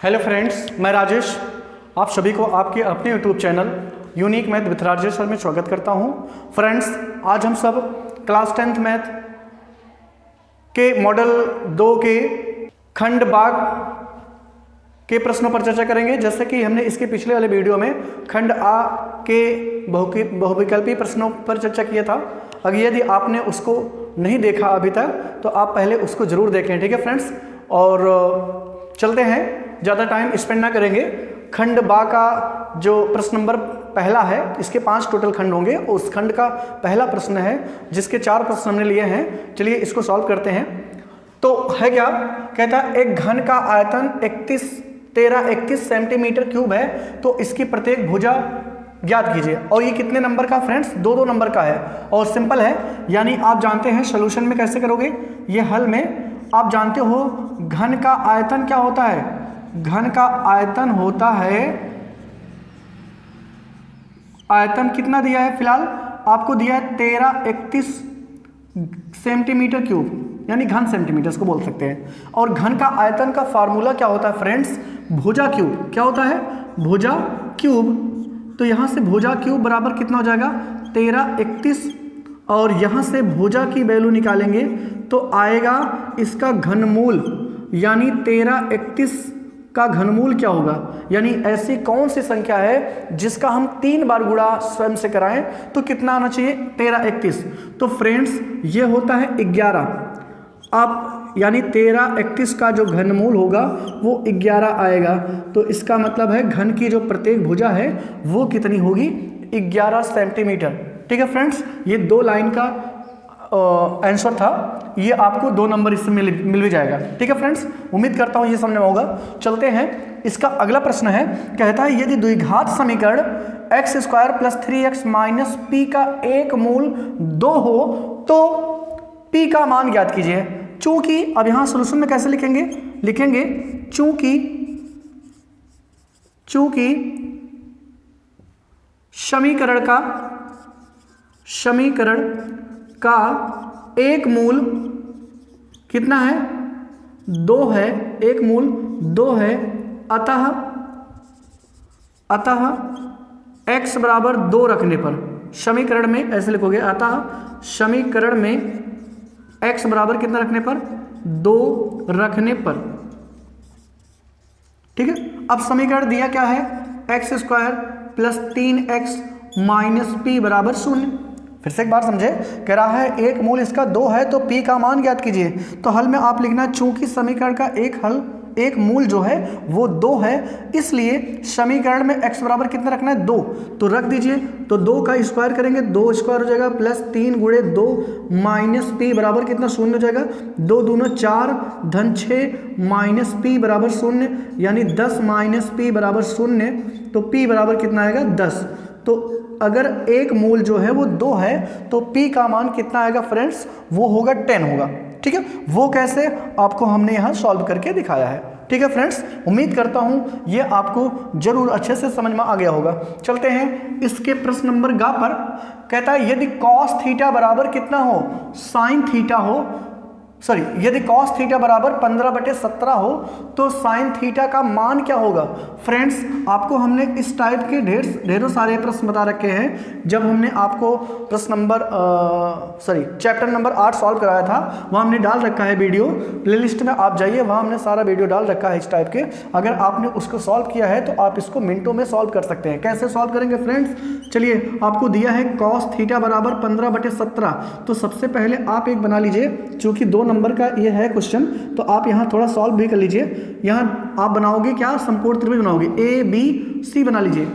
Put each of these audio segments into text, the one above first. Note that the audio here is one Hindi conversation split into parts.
हेलो फ्रेंड्स, मैं राजेश आप सभी को आपके अपने YouTube channel unique math with Rajesh sir में स्वागत करता हूं। फ्रेंड्स, आज हम सब क्लास 10th मैथ के मॉडल 2 के खंड भाग के प्रश्नों पर चर्चा करेंगे। जैसे कि हमने इसके पिछले वाले वीडियो में खंड आ के बहुविकल्पी प्रश्नों पर चर्चा किया था। अगर यदि आपने उसको नहीं देखा अभी तक तो आप पहले उसको जरूर देखें, ठीक है फ्रेंड्स। और चलते हैं, ज़्यादा टाइम स्पेंड ना करेंगे। खंड बा का जो प्रश्न नंबर पहला है, इसके 5 टोटल खंड होंगे। उस खंड का पहला प्रश्न है जिसके 4 प्रश्न हमने लिए हैं। चलिए इसको सॉल्व करते हैं। तो है क्या, कहता है एक घन का आयतन 31 सेंटीमीटर क्यूब है, तो इसकी प्रत्येक भुजा ज्ञात कीजिए। और ये कितने नंबर का फ्रेंड्स, 2 नंबर का है और सिंपल है। यानी आप जानते हैं सोल्यूशन में कैसे करोगे। ये हल में आप जानते हो घन का आयतन क्या होता है। घन का आयतन होता है, आयतन कितना दिया है फिलहाल आपको दिया है 31 सेंटीमीटर क्यूब, यानी घन सेंटीमीटर को बोल सकते हैं। और घन का आयतन का फार्मूला क्या होता है फ्रेंड्स, भुजा क्यूब। क्या होता है, भुजा क्यूब। तो यहां से भुजा क्यूब बराबर कितना हो जाएगा 31, और यहां से भुजा की वैल्यू निकालेंगे तो आएगा इसका घनमूल, यानी 31 का घनमूल क्या होगा। यानी ऐसी कौन सी संख्या है जिसका हम 3 बार गुणा स्वयं से कराएं तो कितना आना चाहिए 31। तो फ्रेंड्स ये होता है 11। आप यानी 31 का जो घनमूल होगा वो 11 आएगा। तो इसका मतलब है घन की जो प्रत्येक भुजा है वो कितनी होगी 11 सेंटीमीटर। ठीक है फ्रेंड्स, ये 2 लाइन का आंसर था। ये आपको 2 नंबर इससे मिल भी जाएगा। ठीक है फ्रेंड्स, उम्मीद करता हूँ ये समझ में होगा। चलते हैं, इसका अगला प्रश्न है, कहता है यदि द्विघात समीकरण x² + 3x - p का एक मूल 2 हो तो p का मान ज्ञात कीजिए। चूंकि अब यहां सोल्यूशन में कैसे लिखेंगे चूंकि समीकरण का एक मूल कितना है 2 है, एक मूल 2 है। अतः x बराबर 2 रखने पर, समीकरण में ऐसे लिखोगे, अतः समीकरण में x बराबर कितना रखने पर 2 रखने पर। ठीक है, अब समीकरण दिया क्या है x² + 3x - p बराबर 0। फिर से एक बार समझे, कह रहा है एक मूल इसका 2 है तो p का मान ज्ञात कीजिए। तो हल में आप लिखना, चूंकि समीकरण का एक मूल जो है वो 2 है, इसलिए समीकरण में x बराबर कितना रखना है 2, तो रख दीजिए। तो 2 का स्क्वायर करेंगे, 2 स्क्वायर हो जाएगा +3 × 2 - p बराबर कितना 0 हो जाएगा। 2 दूना 4 धन 6 - p बराबर 0, यानी 10 - p बराबर 0। तो p बराबर कितना आएगा 10। तो अगर एक मूल जो है वो 2 है तो p का मान कितना आएगा फ्रेंड्स, वो होगा 10 होगा। ठीक है, वो कैसे आपको हमने यहाँ सॉल्व करके दिखाया है। ठीक है फ्रेंड्स, उम्मीद करता हूँ ये आपको जरूर अच्छे से समझ में आ गया होगा। चलते हैं इसके प्रश्न नंबर ग पर। कहता है यदि cos थीटा बराबर कितना हो sin थीटा हो, यदि cos थीटा बराबर 15/17 हो तो sin थीटा का मान क्या होगा। फ्रेंड्स, आपको हमने इस टाइप के ढेरों सारे प्रश्न बता रखे हैं। जब हमने आपको चैप्टर नंबर 8 सॉल्व कराया था, वहाँ हमने डाल रखा है वीडियो, प्लेलिस्ट में आप जाइए, वहाँ हमने सारा वीडियो डाल रखा है इस टाइप के। अगर आपने उसको सॉल्व किया है तो आप इसको मिनटों में सॉल्व कर सकते हैं। कैसे सॉल्व करेंगे फ्रेंड्स, चलिए आपको दिया है cos थीटा बराबर 15/17। तो सबसे पहले आप एक बना लीजिए, चूंकि 2 नंबर का ये है क्वेश्चन, तो आप यहाँ थोड़ा सॉल्व भी कर लीजिए। यहाँ आप बनाओगे क्या, समकोण त्रिभुज बनाओगे, ABC बना लीजिए।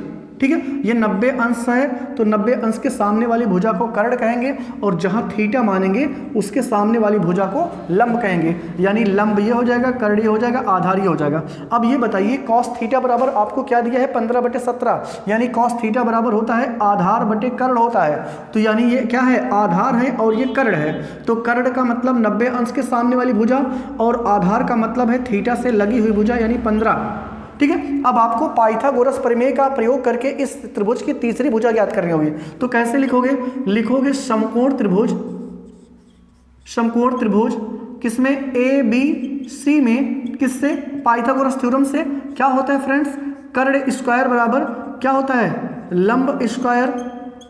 ठीक है, ये 90 अंश है, तो 90 अंश के सामने वाली भुजा को कर्ण कहेंगे, और जहां थीटा मानेंगे उसके सामने वाली भुजा को लंब कहेंगे। यानी लंब ये हो जाएगा, कर्ण ये हो जाएगा, आधार ये हो जाएगा। अब ये बताइए cos थीटा बराबर आपको क्या दिया है 15/17, यानी cos थीटा बराबर होता है आधार बटे कर्ण होता है। तो यानी ये क्या है, आधार है और ये कर्ण है। तो कर्ण का मतलब 90 अंश के सामने वाली भुजा, और आधार का मतलब है थीटा से लगी हुई भुजा, यानी 15। ठीक है, अब आपको पाइथागोरस प्रमेय का प्रयोग करके इस त्रिभुज की तीसरी भुजा ज्ञात करनी होगी। तो कैसे लिखोगे समकोण त्रिभुज किसमें, ABC में किससे? पाइथागोरस थ्योरम से। क्या होता है फ्रेंड्स? कर्ण स्क्वायर बराबर क्या होता है? लंब स्क्वायर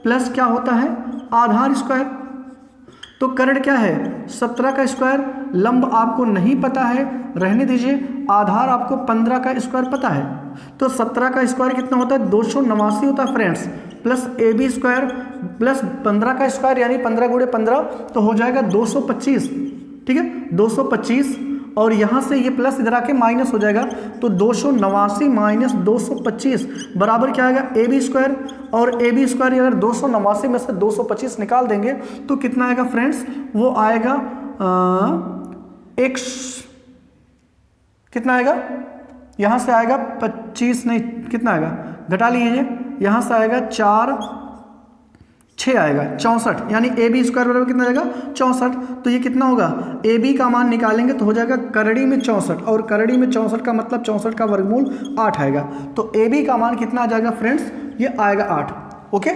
प्लस क्या होता है? आधार स्क्वायर। तो कर्ण क्या है? 17 का स्क्वायर। लंब आपको नहीं पता है, रहने दीजिए। आधार आपको 15 का स्क्वायर पता है। तो 17 का स्क्वायर कितना होता है? 289 होता है friends, plus AB square plus 15 का स्क्वायर यानी 15 गुणे 15 तो हो जाएगा 225। ठीक है, 225 और यहाँ से ये प्लस इधर आके माइनस हो जाएगा, तो 289 माइनस 225 बराबर क्या आएगा? AB square. और AB स्क्वायर अगर 289 में से 225 निकाल देंगे तो कितना आएगा फ्रेंड्स? वो आएगा x कितना आएगा? यहाँ से आएगा 25 नहीं, कितना आएगा? घटा लीजिए, यहाँ से आएगा 4 6 आएगा 64, यानी AB स्क्वायर बराबर कितना आएगा? 64। तो ये कितना होगा? AB का मान निकालेंगे तो हो जाएगा करड़ी में 64, और करड़ी में 64 का मतलब 64 का वर्गमूल 8 आएगा। तो AB का मान कितना आ जाएगा फ्रेंड्स? ये आएगा 8। ओके,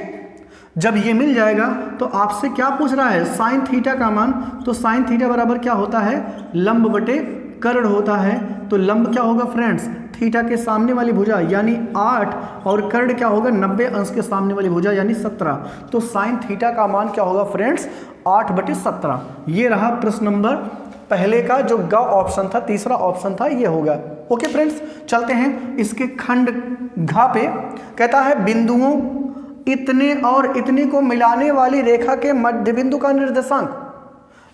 जब ये मिल जाएगा तो आपसे क्या पूछ रहा है? साइन थीटा का मान। तो साइन थीटा बराबर क्या होता है? लंब बटे कर्ण होता है। तो लंब क्या होगा फ्रेंड्स? थीटा के सामने वाली भुजा यानी 8, और कर्ण क्या होगा? 90 अंश के सामने वाली भुजा यानी 17। तो साइन थीटा का मान क्या होगा फ्रेंड्स? 8/17। ये रहा प्रश्न नंबर पहले का जो ग ऑप्शन था, तीसरा ऑप्शन था, ये होगा। ओके फ्रेंड्स, चलते हैं इसके खंड घ पे। कहता है बिंदुओं इतने और इतने को मिलाने वाली रेखा के मध्य बिंदु का निर्देशांक।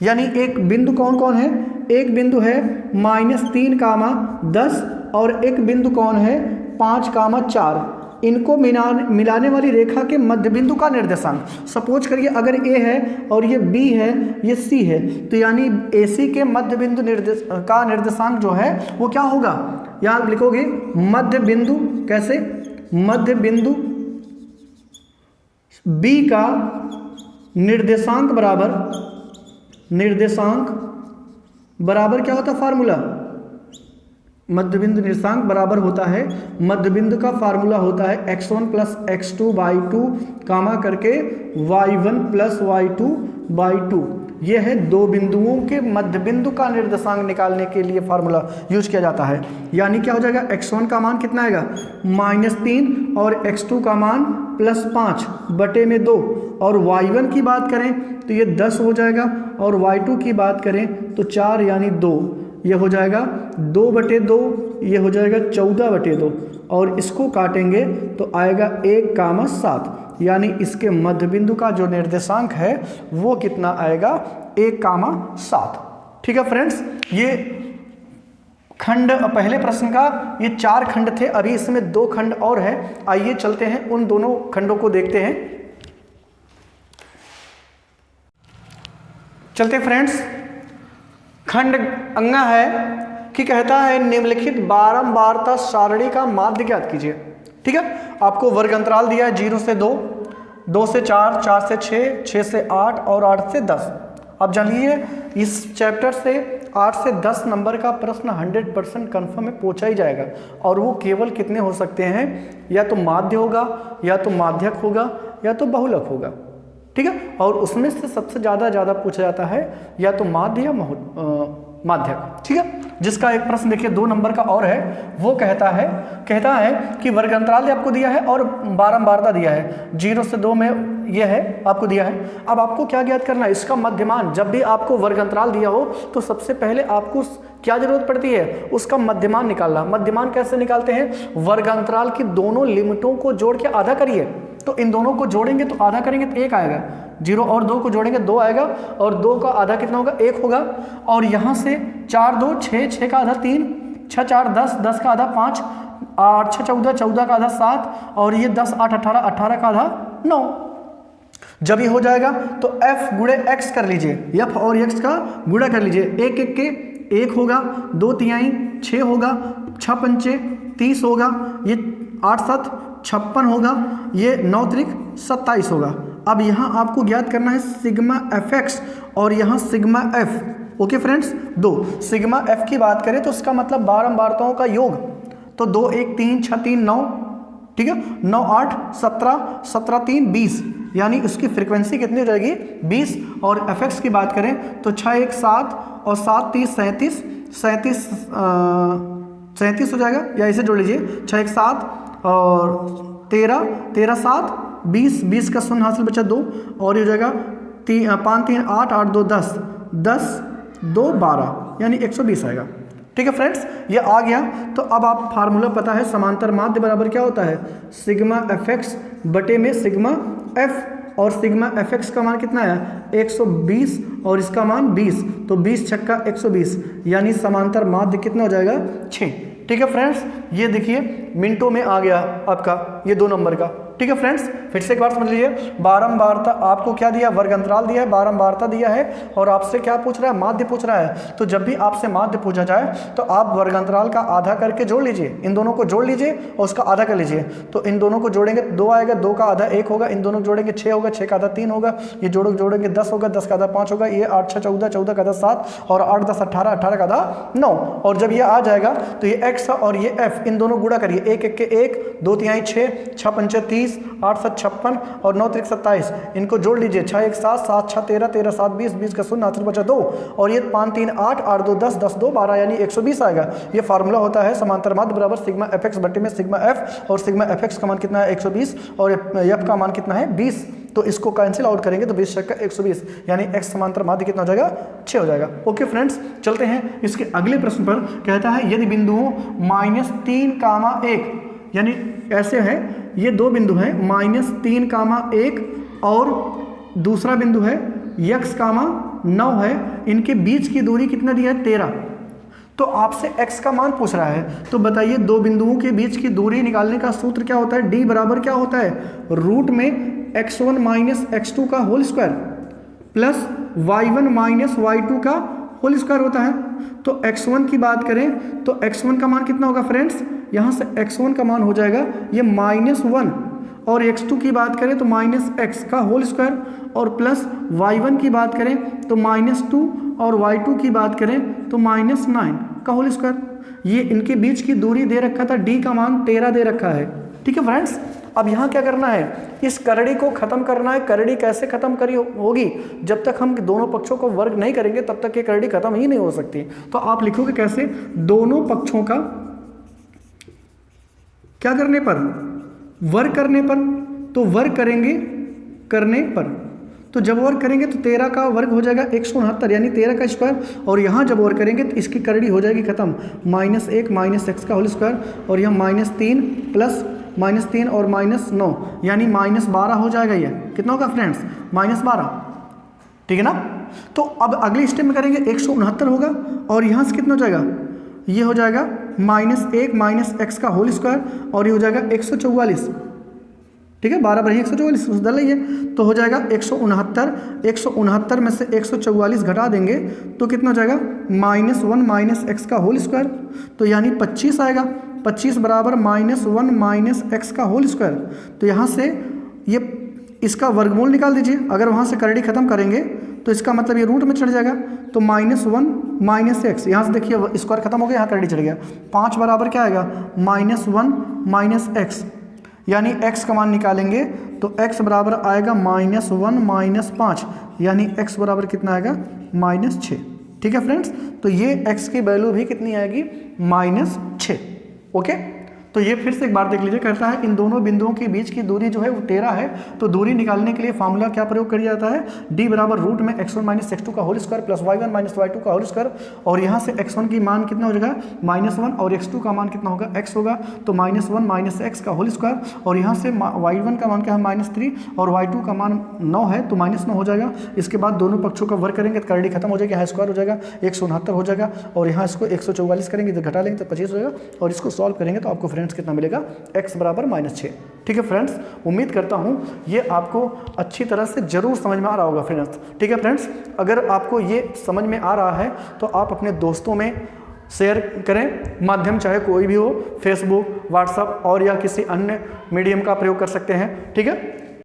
यानी एक बिंदु कौन कौन है? एक बिंदु है -3, 10 और एक बिंदु कौन है? 5, 4। इनको मिलाने वाली रेखा के मध्य बिंदु का निर्देशांक। सपोज करिए अगर A है और ये B है, ये C है, तो यानी AC के मध्य बिंदु का निर्देशांक जो है वो क्या होगा? यहाँ लिखोगे मध्य बिंदु। कैसे? मध्य बिंदु B का निर्देशांक बराबर क्या होता है? फार्मूला मध्य बिंदु निर्देशांक बराबर होता है, मध्य बिंदु का फार्मूला होता है x1 प्लस x2/2 कामा करके y1 प्लस y2/2। ये है दो बिंदुओं के मध्य बिंदु का निर्देशांक निकालने के लिए फार्मूला यूज किया जाता है। यानी क्या हो जाएगा? x1 का मान कितना आएगा? -3 और x2 का मान +5/2। और y1 की बात करें तो ये 10 हो जाएगा, और y2 की बात करें तो 4 यानी 2। ये हो जाएगा 2/2, ये हो जाएगा 14/2, और इसको काटेंगे तो आएगा 1, 7। यानी इसके मध्य बिंदु का जो निर्देशांक है वो कितना आएगा? 1, 7। ठीक है फ्रेंड्स, ये खंड पहले प्रश्न का ये 4 खंड थे, अभी इसमें 2 खंड और है। आइए चलते हैं उन दोनों खंडों को देखते हैं। चलते फ्रेंड्स, खंड अंगा है कि कहता है निम्नलिखित बारंबारता सारणी का माध्य ज्ञात कीजिए। ठीक है, आपको वर्ग अंतराल दिया है 0 से 2, 2 से 4, 4 से 6, 6 से 8 और 8 से 10। अब जानिए इस चैप्टर से 8 से 10 नंबर का प्रश्न 100% कन्फर्म में पूछा ही जाएगा, और वो केवल कितने हो सकते हैं? या तो माध्य होगा, या तो माध्यक होगा, या तो बहुलक होगा। ठीक है, और उसमें से सबसे ज़्यादा पूछा जाता है या तो माध्य या माध्यक। ठीक है, जिसका एक प्रश्न देखिए 2 नंबर का और है। वो कहता है कि वर्ग अंतराल आपको दिया है और बारंबारता दिया है, 0 से 2 में ये है आपको दिया है। अब आपको क्या ज्ञात करना है? इसका मध्यमान। जब भी आपको वर्ग अंतराल दिया हो तो सबसे पहले आपको क्या जरूरत पड़ती है? उसका मध्यमान निकालना। मध्यमान कैसे निकालते हैं? वर्ग अंतराल की दोनों लिमिटों को जोड़ के आधा करिए, तो इन दोनों को जोड़ेंगे तो आधा करेंगे तो 1 आएगा। 0 और 2 को जोड़ेंगे 2 आएगा, और 2 का आधा कितना होगा? 1 होगा। और यहाँ से 4 2 6, 6 का आधा 3, 6 4 10, 10 का आधा 5, 8 6 14, 14 का आधा 7, और ये 10 8 18, 18 का आधा 9। जब ये हो जाएगा तो f गुणे x कर लीजिए, f और x का गुणा कर लीजिए। 1 1 के 1 होगा, 2 तिहाई 6 होगा, 6 पंचे 30 होगा, ये 8 7 56 होगा, ये 9 त्रिक 27 होगा। अब यहाँ आपको ज्ञात करना है सिग्मा fx और यहाँ sigma f। Okay friends, 2 sigma f की बात करें तो इसका मतलब बारंबारताओं का योग, तो 2 1 3 6 3 9। ठीक है, 9 8 17, 17 3 20, यानी उसकी फ्रीक्वेंसी कितनी हो जाएगी? 20। और fx की बात करें तो 6 1 7 और 7 30 37, 37 हो जाएगा, या इसे जोड़ लीजिए 6 1 7 और 13 13 7 20 20 का शून्य हासिल बचा 2 और ये हो जाएगा 5 3 8 8 2 10 10 2 12 यानी 120 आएगा। ठीक है फ्रेंड्स, ये आ गया। तो अब आप फार्मूला पता है समांतर माध्य बराबर क्या होता है, सिग्मा एफ एक्स बटे में सिग्मा एफ, और सिग्मा एफ एक्स का मान कितना है 120 और इसका मान 20, तो 20 छक्का 120 यानी समांतर माध्य कितना हो जाएगा 6। ठीक है फ्रेंड्स, ये देखिए मिनटों में आ गया आपका ये 2 नंबर का। ठीक है फ्रेंड्स, फिर से एक बार समझ लीजिए, बारंबारता आपको क्या दिया, वर्ग अंतराल दिया है, बारंबारता दिया है और आपसे क्या पूछ रहा है, माध्य पूछ रहा है। तो जब भी आपसे माध्य पूछा जाए तो आप वर्ग अंतराल का आधा करके जोड़ लीजिए, इन दोनों को जोड़ लीजिए और उसका आधा कर लीजिए। तो इन दोनों को जोड़ेंगे 2 आएगा, 2 का आधा 1 होगा, इन दोनों को जोड़ेंगे 6 होगा, 6 का आधा 3 होगा, ये जोड़ेंगे 10 होगा, 10 का आधा 5 होगा, ये 8 6 14, 14 का आधा 7 और 8 10 18, 18 का आधा 9। और जब ये आ जाएगा तो ये x और ये f इन दोनों गुणा करिए, 1 1 के 1 2 3 6 6 5 30 8 7 56 और 9 3 27, इनको जोड़ लीजिए 6 1 7 7 6 13 13 7 20 20 का शून्य हासिल बचा 2 और ये 5 3 8 8 2 10 10 2 12 यानी 120 आएगा। ये फार्मूला होता है समांतर माध्य बराबर सिग्मा एफ एक्स बटे में सिग्मा एफ, और सिग्मा एफ एक्स का मान कितना है 120 और एफ का मान कितना है 20। तो इसको कैंसिल आउट करेंगे तो 20 छक्का 120 यानी x समांतर माध्य कितना हो जाएगा 6 हो जाएगा। ओके फ्रेंड्स, चलते हैं इसके अगले प्रश्न पर। कहता है यदि बिंदुओं -3, 1 यानी ऐसे है, ये 2 बिंदु हैं -3, 1 और दूसरा बिंदु है x, 9 है, इनके बीच की दूरी कितना दिया है 13। तो आपसे x का मान पूछ रहा है, तो बताइए 2 बिंदुओं के बीच की दूरी निकालने का सूत्र क्या होता है, d बराबर क्या होता है, रूट में x1 माइनस x2 का whole square plus y1 minus y2 का होल स्क्वायर होता है। तो x1 की बात करें तो x1 का मान कितना होगा फ्रेंड्स, यहाँ से x1 का मान हो जाएगा ये -1, और x2 की बात करें तो -x का होल स्क्वायर और प्लस y1 की बात करें तो -2 और y2 की बात करें तो -9 का होल स्क्वायर। ये इनके बीच की दूरी दे रखा था, d का मान 13 दे रखा है। ठीक है फ्रेंड्स, अब यहाँ क्या करना है, इस करड़ी को खत्म करना है। करड़ी कैसे खत्म करी होगी, जब तक हम दोनों पक्षों को वर्ग नहीं करेंगे तब तक ये करड़ी खत्म ही नहीं हो सकती। तो आप लिखोगे कैसे, दोनों पक्षों का क्या करने पर, वर्ग करने पर। तो वर्ग करेंगे करने पर, तो जब वर्ग करेंगे तो 13 का वर्ग हो जाएगा 169 यानी 13 का स्क्वायर, और यहाँ जब वर्ग करेंगे तो इसकी करड़ी हो जाएगी खत्म, -1 माइनस x का होल स्क्वायर और यह -3 प्लस -3 और -9 यानी -12 हो जाएगा। ये कितना होगा फ्रेंड्स, -12। ठीक है ना। तो अब अगले स्टेप में करेंगे 169 होगा और यहाँ से कितना हो जाएगा, ये हो जाएगा -1 माइनस x का होल स्क्वायर और ये हो जाएगा 144। ठीक है, 12 बराबर 144 उस डाल लीजिए तो हो जाएगा 169। 169 में से 144 घटा देंगे तो कितना हो जाएगा, -1 माइनस x का होल स्क्वायर, तो यानी 25 आएगा। 25 बराबर -1 माइनस x का होल स्क्वायर। तो यहाँ से ये इसका वर्गमूल निकाल दीजिए। अगर वहाँ से करड़ी खत्म करेंगे तो इसका मतलब ये रूट में चढ़ जाएगा, तो -1 माइनस x, यहाँ से देखिए स्क्वायर खत्म हो गया, यहाँ करड़ी चढ़ गया। 5 बराबर क्या आएगा, -1 माइनस x, यानी x का मान निकालेंगे तो x बराबर आएगा -1 माइनस 5 यानी x बराबर कितना आएगा, -6। ठीक है फ्रेंड्स, तो ये x की वैल्यू भी कितनी आएगी, -6। ओके, तो ये फिर से एक बार देख लीजिए। कहता है इन दोनों बिंदुओं के बीच की दूरी जो है वो 13 है। तो दूरी निकालने के लिए फार्मूला क्या प्रयोग किया जाता है, d बराबर रूट में x1 माइनस x2 का whole square plus y1 minus y2 का होल स्क्वायर, और यहाँ से x1 की मान कितना हो जाएगा, -1 और x2 का मान कितना होगा, x होगा, तो -1 माइनस x का होल स्क्वायर, और यहाँ से y1 का मान क्या है, -3 और y2 का मान 9 है तो -9 हो जाएगा। इसके बाद दोनों पक्षों का वर्ग करेंगे तो करड़ी खत्म हो जाएगी, यहाँ स्क्वायर हो जाएगा 169 हो जाएगा, और यहाँ इसको 144 करेंगे तो घटा लेंगे तो 25 हो जाएगा, और इसको सॉल्व करेंगे तो आपको फ्रेंड्स कितना मिलेगा, x बराबर -6। ठीक है फ्रेंड्स, उम्मीद करता हूँ ये आपको अच्छी तरह से जरूर समझ में आ रहा होगा फ्रेंड्स। ठीक है फ्रेंड्स, अगर आपको ये समझ में आ रहा है तो आप अपने दोस्तों में शेयर करें, माध्यम चाहे कोई भी हो, फेसबुक, व्हाट्सएप और या किसी अन्य मीडियम का प्रयोग कर सकते हैं। ठीक है।